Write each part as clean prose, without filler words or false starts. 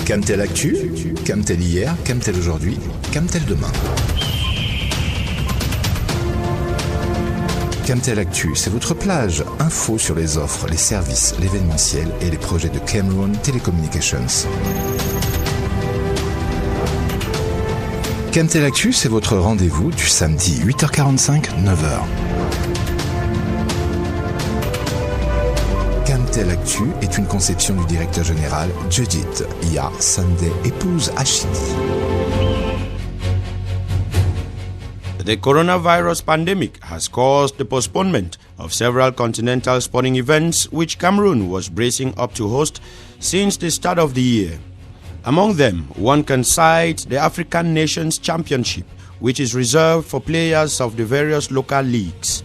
Camtel Actu, Camtel hier, Camtel aujourd'hui, Camtel demain. Camtel Actu, c'est votre plage. Info sur les offres, les services, l'événementiel et les projets de Cameroon Telecommunications. Camtel Actu, c'est votre rendez-vous du samedi 8h45, 9h. Camtel Actu est une conception du directeur général Judith Ya Sunday, épouse Ashidi. The coronavirus pandemic has caused the postponement of several continental sporting events which Cameroon was bracing up to host since the start of the year. Among them, one can cite the African Nations Championship, which is reserved for players of the various local leagues.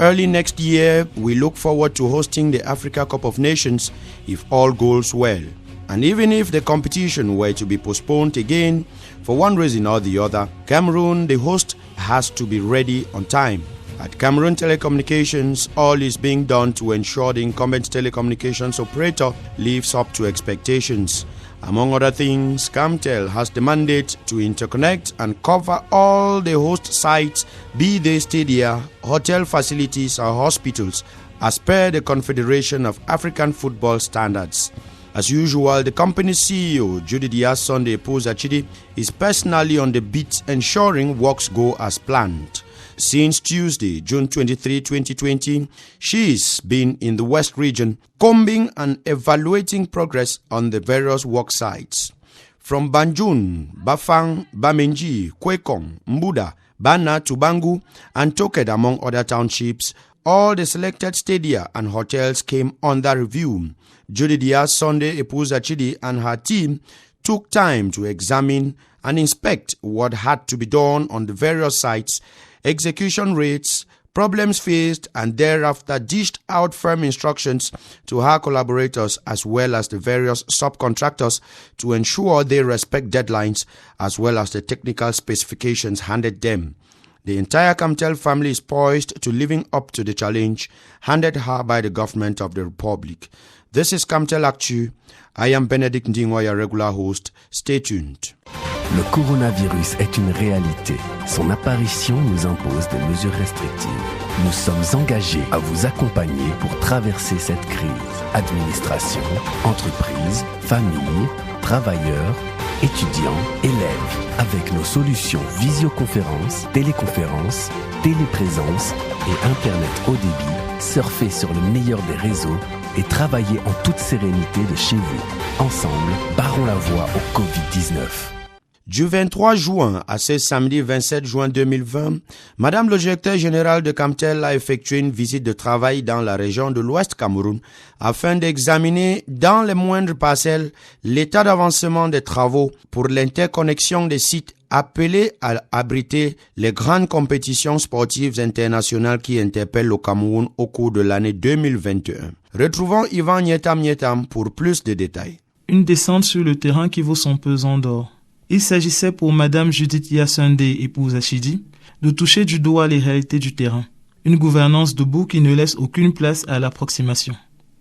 Early next year, we look forward to hosting the Africa Cup of Nations if all goes well. And even if the competition were to be postponed again, for one reason or the other, Cameroon, the host, has to be ready on time. At Cameroon Telecommunications, all is being done to ensure the incumbent telecommunications operator lives up to expectations. Among other things, Camtel has the mandate to interconnect and cover all the host sites, be they stadia, hotel facilities or hospitals, as per the Confederation of African Football Standards. As usual, the company's CEO, Judith Ya Sunday Achidi, is personally on the beat ensuring works go as planned. Since Tuesday, June 23, 2020, she's been in the West region, combing and evaluating progress on the various work sites. From Banjul, Bafang, Bamenji, Kwekong, Mbuda, Bana, Tubangu, and Toked, among other townships, all the selected stadia and hotels came under review. Judith Ya Sunday Achidi and her team took time to examine and inspect what had to be done on the various sites, execution rates, problems faced, and thereafter dished out firm instructions to her collaborators as well as the various subcontractors to ensure they respect deadlines as well as the technical specifications handed them. The entire Camtel family is poised to living up to the challenge handed her by the government of the Republic. This is Camtel Actu. I am Benedict Ndingwa, your regular host. Stay tuned. Le coronavirus est une réalité. Son apparition nous impose des mesures restrictives. Nous sommes engagés à vous accompagner pour traverser cette crise. Administration, entreprises, familles, travailleurs, étudiants, élèves. Avec nos solutions visioconférence, téléconférence, téléprésence et Internet haut débit, surfez sur le meilleur des réseaux et travaillez en toute sérénité de chez vous. Ensemble, barrons la voie au Covid-19. Du 23 juin à ce samedi 27 juin 2020, Madame le directeur général de Camtel a effectué une visite de travail dans la région de l'Ouest Cameroun afin d'examiner dans les moindres parcelles l'état d'avancement des travaux pour l'interconnexion des sites appelés à abriter les grandes compétitions sportives internationales qui interpellent le Cameroun au cours de l'année 2021. Retrouvons Yvan Nietam pour plus de détails. Une descente sur le terrain qui vaut son pesant d'or. Il s'agissait pour Madame Judith Ya Sunday, épouse Achidi, de toucher du doigt les réalités du terrain. Une gouvernance debout qui ne laisse aucune place à l'approximation.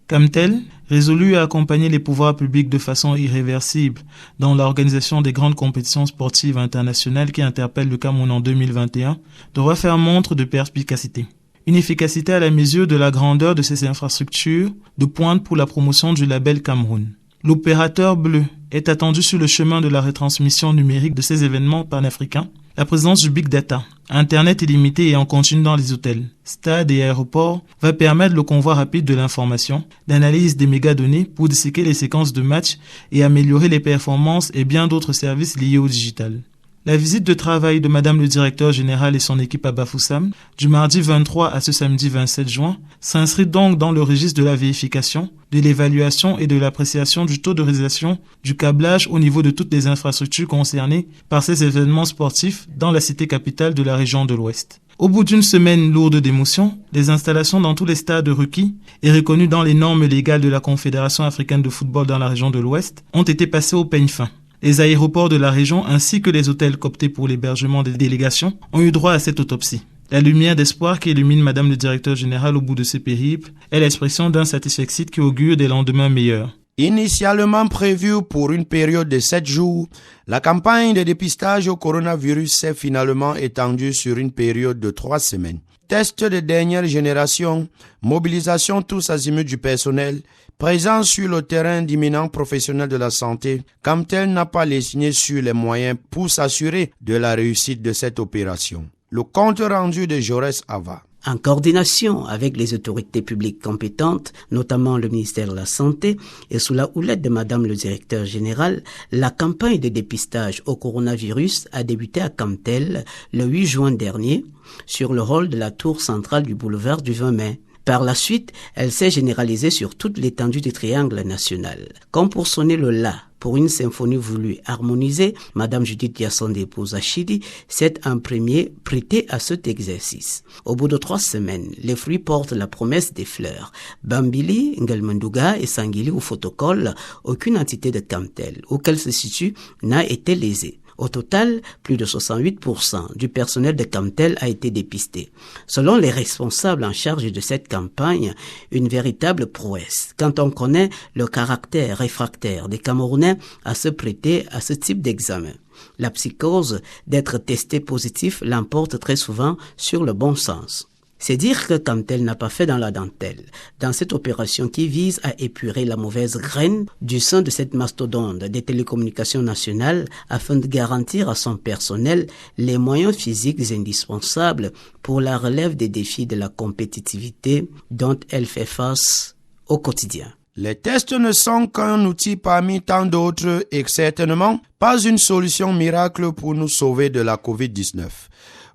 Camtel, résolu à accompagner les pouvoirs publics de façon irréversible dans l'organisation des grandes compétitions sportives internationales qui interpellent le Cameroun en 2021, devra faire montre de perspicacité. Une efficacité à la mesure de la grandeur de ces infrastructures de pointe pour la promotion du label Cameroun. L'opérateur bleu est attendu sur le chemin de la retransmission numérique de ces événements panafricains, la présence du Big Data, Internet illimité et en continu dans les hôtels, stades et aéroports va permettre le convoi rapide de l'information, d'analyse des mégadonnées pour disséquer les séquences de matchs et améliorer les performances et bien d'autres services liés au digital. La visite de travail de Madame le directeur général et son équipe à Bafoussam, du mardi 23 à ce samedi 27 juin, s'inscrit donc dans le registre de la vérification, de l'évaluation et de l'appréciation du taux de réalisation du câblage au niveau de toutes les infrastructures concernées par ces événements sportifs dans la cité capitale de la région de l'Ouest. Au bout d'une semaine lourde d'émotions, les installations dans tous les stades requis et reconnues dans les normes légales de la Confédération africaine de football dans la région de l'Ouest ont été passées au peigne fin. Les aéroports de la région ainsi que les hôtels cooptés pour l'hébergement des délégations ont eu droit à cette autopsie. La lumière d'espoir qui illumine Madame le directeur général au bout de ce périple est l'expression d'un satisfecit qui augure des lendemains meilleurs. Initialement prévue pour une période de 7 jours, la campagne de dépistage au coronavirus s'est finalement étendue sur une période de 3 semaines. Tests de dernière génération, mobilisation tous azimuts du personnel, présence sur le terrain d'imminents professionnels de la santé, Camtel n'a pas lésiné sur les moyens pour s'assurer de la réussite de cette opération. Le compte rendu de Jaurès Ava. En coordination avec les autorités publiques compétentes, notamment le ministère de la Santé, et sous la houlette de Madame le directeur général, la campagne de dépistage au coronavirus a débuté à Camtel le 8 juin dernier, sur le hall de la tour centrale du boulevard du 20 mai. Par la suite, elle s'est généralisée sur toute l'étendue du triangle national. Comme pour sonner le la pour une symphonie voulue harmoniser, Madame Judith Diasson Pouzachidi s'est en premier prêtée à cet exercice. Au bout de 3 semaines, les fruits portent la promesse des fleurs. Bambili, Ngelmanduga et Sangili au photocall, aucune entité de Camtel où qu'elle se situe n'a été lésée. Au total, plus de 68% du personnel de Camtel a été dépisté. Selon les responsables en charge de cette campagne, une véritable prouesse quand on connaît le caractère réfractaire des Camerounais à se prêter à ce type d'examen. La psychose d'être testé positif l'emporte très souvent sur le bon sens. C'est dire que Camtel n'a pas fait dans la dentelle, dans cette opération qui vise à épurer la mauvaise graine du sein de cette mastodonte des télécommunications nationales afin de garantir à son personnel les moyens physiques indispensables pour la relève des défis de la compétitivité dont elle fait face au quotidien. Les tests ne sont qu'un outil parmi tant d'autres et certainement pas une solution miracle pour nous sauver de la COVID-19.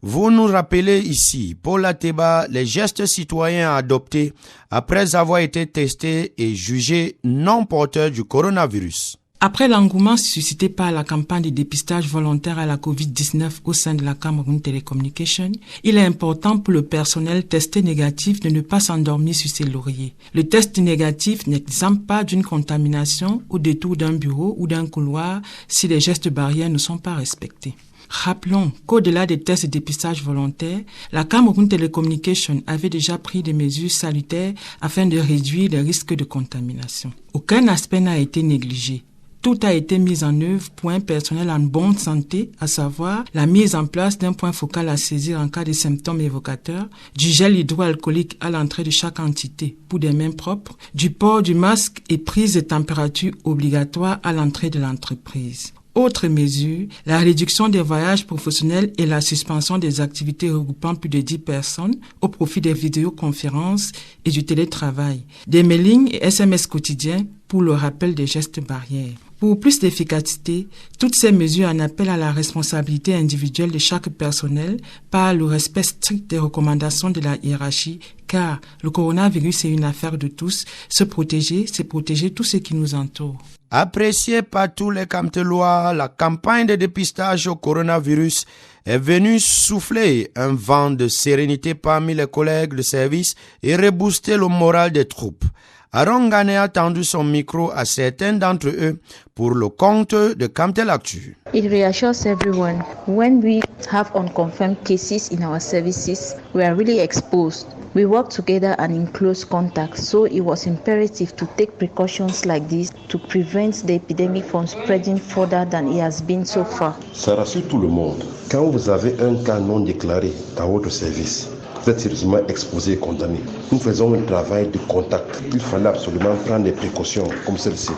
Vous nous rappelez ici, Paul Ateba, les gestes citoyens adoptés après avoir été testés et jugés non porteurs du coronavirus. Après l'engouement suscité par la campagne de dépistage volontaire à la COVID-19 au sein de la Cameroun Telecommunication, il est important pour le personnel testé négatif de ne pas s'endormir sur ses lauriers. Le test négatif n'exempte pas d'une contamination au détour d'un bureau ou d'un couloir si les gestes barrières ne sont pas respectés. Rappelons qu'au-delà des tests de dépistage volontaires, la Cameroun Telecommunication avait déjà pris des mesures salutaires afin de réduire les risques de contamination. Aucun aspect n'a été négligé. Tout a été mis en œuvre pour un personnel en bonne santé, à savoir la mise en place d'un point focal à saisir en cas de symptômes évocateurs, du gel hydroalcoolique à l'entrée de chaque entité pour des mains propres, du port du masque et prise de température obligatoire à l'entrée de l'entreprise. Autre mesure, la réduction des voyages professionnels et la suspension des activités regroupant plus de 10 personnes au profit des vidéoconférences et du télétravail, des mailings et SMS quotidiens pour le rappel des gestes barrières. Pour plus d'efficacité, toutes ces mesures en appellent à la responsabilité individuelle de chaque personnel par le respect strict des recommandations de la hiérarchie, car le coronavirus est une affaire de tous. Se protéger, c'est protéger tout ce qui nous entoure. Appréciée par tous les Camtelois, la campagne de dépistage au coronavirus est venue souffler un vent de sérénité parmi les collègues de service et rebooster le moral des troupes. Aaron Gane a tendu son micro à certains d'entre eux pour le compte de Camtel Actu. It reassures everyone. When we have unconfirmed cases in our services, we are really exposed. We work together and in close contact, so it was imperative to take precautions like this to prevent the epidemic from spreading further than it has been so far. Ça rassure tout le monde. Quand vous avez un cas non déclaré dans votre service, vous êtes sérieusement exposé et condamné. Nous faisons un travail de contact. Il fallait absolument prendre des précautions comme celle-ci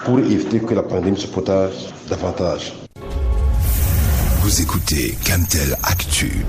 pour éviter que la pandémie se propage davantage. Vous écoutez Camtel Actu.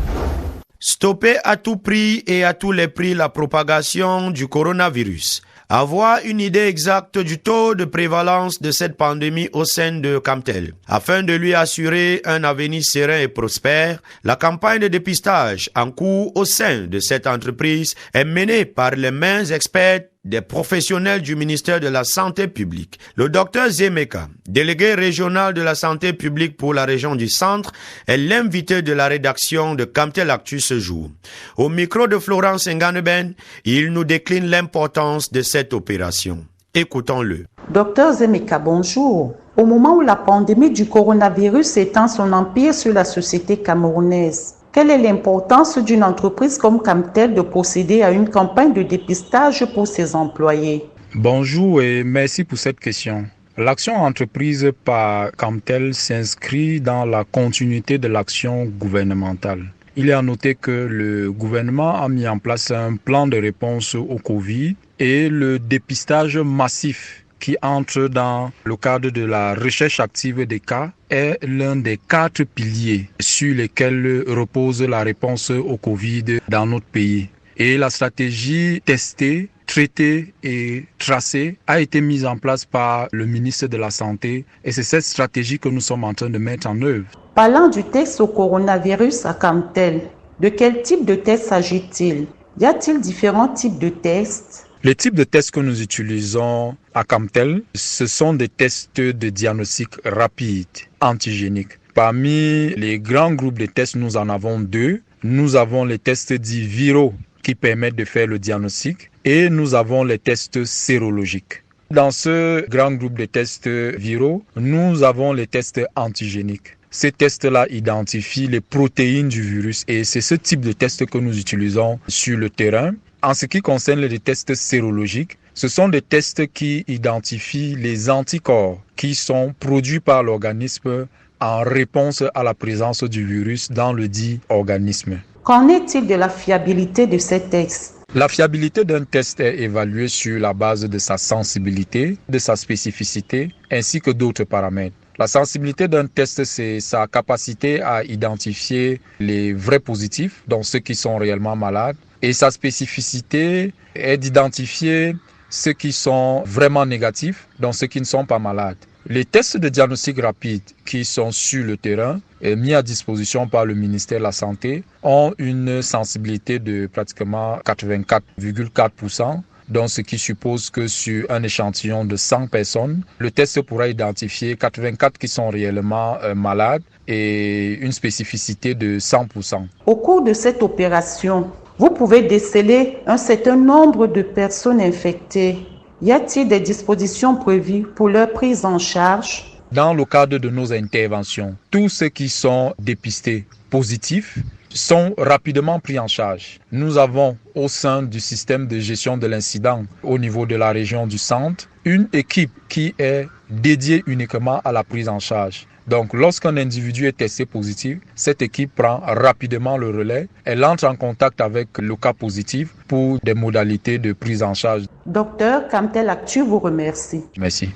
Stopper à tout prix et à tous les prix la propagation du coronavirus. Avoir une idée exacte du taux de prévalence de cette pandémie au sein de Camtel. Afin de lui assurer un avenir serein et prospère, la campagne de dépistage en cours au sein de cette entreprise est menée par les mains expertes des professionnels du ministère de la Santé publique. Le docteur Zemeka, délégué régional de la santé publique pour la région du Centre, est l'invité de la rédaction de Camtel Actu ce jour. Au micro de Florence Nganeben, il nous décline l'importance de cette opération. Écoutons-le. Docteur Zemeka, bonjour. Au moment où la pandémie du coronavirus étend son empire sur la société camerounaise, quelle est l'importance d'une entreprise comme Camtel de procéder à une campagne de dépistage pour ses employés? Bonjour et merci pour cette question. L'action entreprise par Camtel s'inscrit dans la continuité de l'action gouvernementale. Il est à noter que le gouvernement a mis en place un plan de réponse au Covid et le dépistage massif qui entre dans le cadre de la recherche active des cas est l'un des 4 piliers sur lesquels repose la réponse au Covid dans notre pays. Et la stratégie testée, traitée et tracée a été mise en place par le ministre de la Santé et c'est cette stratégie que nous sommes en train de mettre en œuvre. Parlant du test au coronavirus à Camtel, de quel type de test s'agit-il? Y a-t-il différents types de tests? Les types de tests que nous utilisons à Camtel, ce sont des tests de diagnostic rapide, antigéniques. Parmi les grands groupes de tests, nous en avons 2. Nous avons les tests dits viraux qui permettent de faire le diagnostic et nous avons les tests sérologiques. Dans ce grand groupe de tests viraux, nous avons les tests antigéniques. Ces tests-là identifient les protéines du virus et c'est ce type de test que nous utilisons sur le terrain. En ce qui concerne les tests sérologiques, ce sont des tests qui identifient les anticorps qui sont produits par l'organisme en réponse à la présence du virus dans le dit organisme. Qu'en est-il de la fiabilité de ces tests? La fiabilité d'un test est évaluée sur la base de sa sensibilité, de sa spécificité, ainsi que d'autres paramètres. La sensibilité d'un test, c'est sa capacité à identifier les vrais positifs, donc ceux qui sont réellement malades, et sa spécificité est d'identifier ceux qui sont vraiment négatifs, donc ceux qui ne sont pas malades. Les tests de diagnostic rapide qui sont sur le terrain et mis à disposition par le ministère de la Santé ont une sensibilité de pratiquement 84,4%, donc ce qui suppose que sur un échantillon de 100 personnes, le test pourra identifier 84 qui sont réellement malades et une spécificité de 100%. Au cours de cette opération, vous pouvez déceler un certain nombre de personnes infectées. Y a-t-il des dispositions prévues pour leur prise en charge? Dans le cadre de nos interventions, tous ceux qui sont dépistés positifs sont rapidement pris en charge. Nous avons au sein du système de gestion de l'incident au niveau de la région du centre une équipe qui est dédiée uniquement à la prise en charge. Donc, lorsqu'un individu est testé positif, cette équipe prend rapidement le relais. Elle entre en contact avec le cas positif pour des modalités de prise en charge. Docteur, Camtel Actu vous remercie. Merci.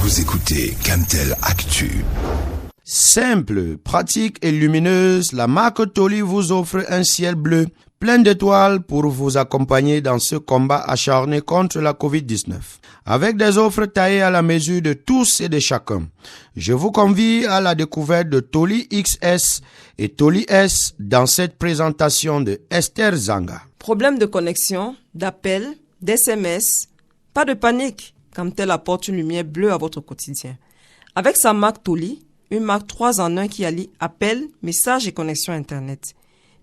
Vous écoutez Camtel Actu. Simple, pratique et lumineuse, la marque Toli vous offre un ciel bleu plein d'étoiles pour vous accompagner dans ce combat acharné contre la Covid-19. Avec des offres taillées à la mesure de tous et de chacun. Je vous convie à la découverte de Toli XS et Toli S dans cette présentation de Esther Zanga. Problème de connexion, d'appel, d'SMS, pas de panique, Camtel apporte une lumière bleue à votre quotidien. Avec sa marque Toli, une marque 3 en 1 qui allie appel, message et connexion Internet.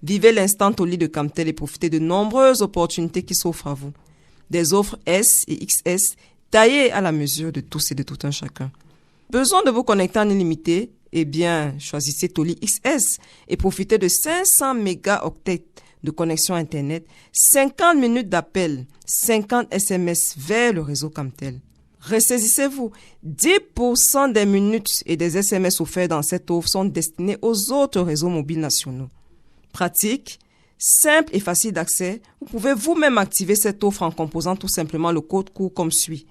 Vivez l'instant Toli de Camtel et profitez de nombreuses opportunités qui s'offrent à vous. Des offres S et XS taillées à la mesure de tous et de tout un chacun. Besoin de vous connecter en illimité? Eh bien, choisissez Toli XS et profitez de 500 mégaoctets de connexion Internet, 50 minutes d'appel, 50 SMS vers le réseau Camtel. Ressaisissez-vous, 10% des minutes et des SMS offerts dans cette offre sont destinés aux autres réseaux mobiles nationaux. Pratique, simple et facile d'accès, vous pouvez vous-même activer cette offre en composant tout simplement le code court comme suit.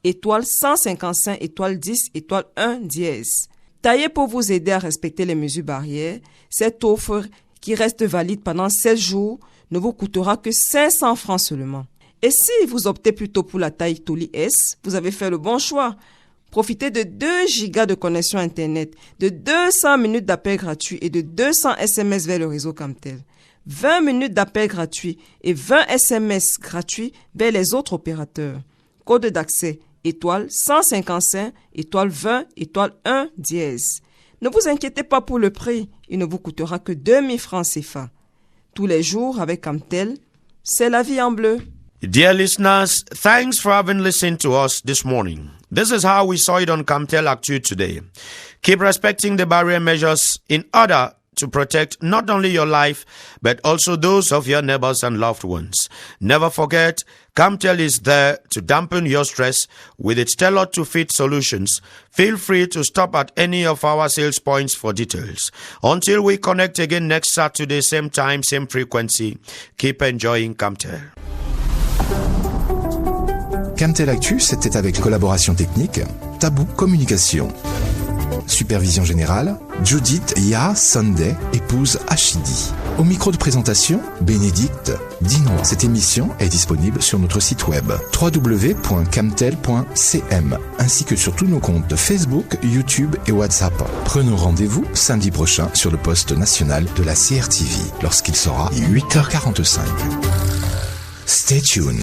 Étoile 155, étoile 10, étoile 1, dièse. Taillée pour vous aider à respecter les mesures barrières, cette offre qui reste valide pendant 16 jours ne vous coûtera que 500 francs seulement. Et si vous optez plutôt pour la taille Toli S, vous avez fait le bon choix. Profitez de 2 gigas de connexion Internet, de 200 minutes d'appel gratuit et de 200 SMS vers le réseau Camtel. 20 minutes d'appel gratuit et 20 SMS gratuits vers les autres opérateurs. Code d'accès, étoile 155, étoile 20, étoile 1, dièse. Ne vous inquiétez pas pour le prix, il ne vous coûtera que 2000 francs CFA. Tous les jours avec Camtel, c'est la vie en bleu. Dear listeners, thanks for having listened to us this morning. This is how we saw it on Camtel Actu today. Keep respecting the barrier measures in order to protect not only your life, but also those of your neighbors and loved ones. Never forget, Camtel is there to dampen your stress with its tailored-to-fit solutions. Feel free to stop at any of our sales points for details. Until we connect again next Saturday, same time, same frequency, keep enjoying Camtel. Camtel Actu, c'était avec collaboration technique, Tabou Communication. Supervision générale, Judith Ya Sunday, épouse Ashidi. Au micro de présentation, Bénédicte Dinois. Cette émission est disponible sur notre site web www.camtel.cm ainsi que sur tous nos comptes Facebook, YouTube et WhatsApp. Prenons rendez-vous samedi prochain sur le poste national de la CRTV lorsqu'il sera 8h45. Stay tuned.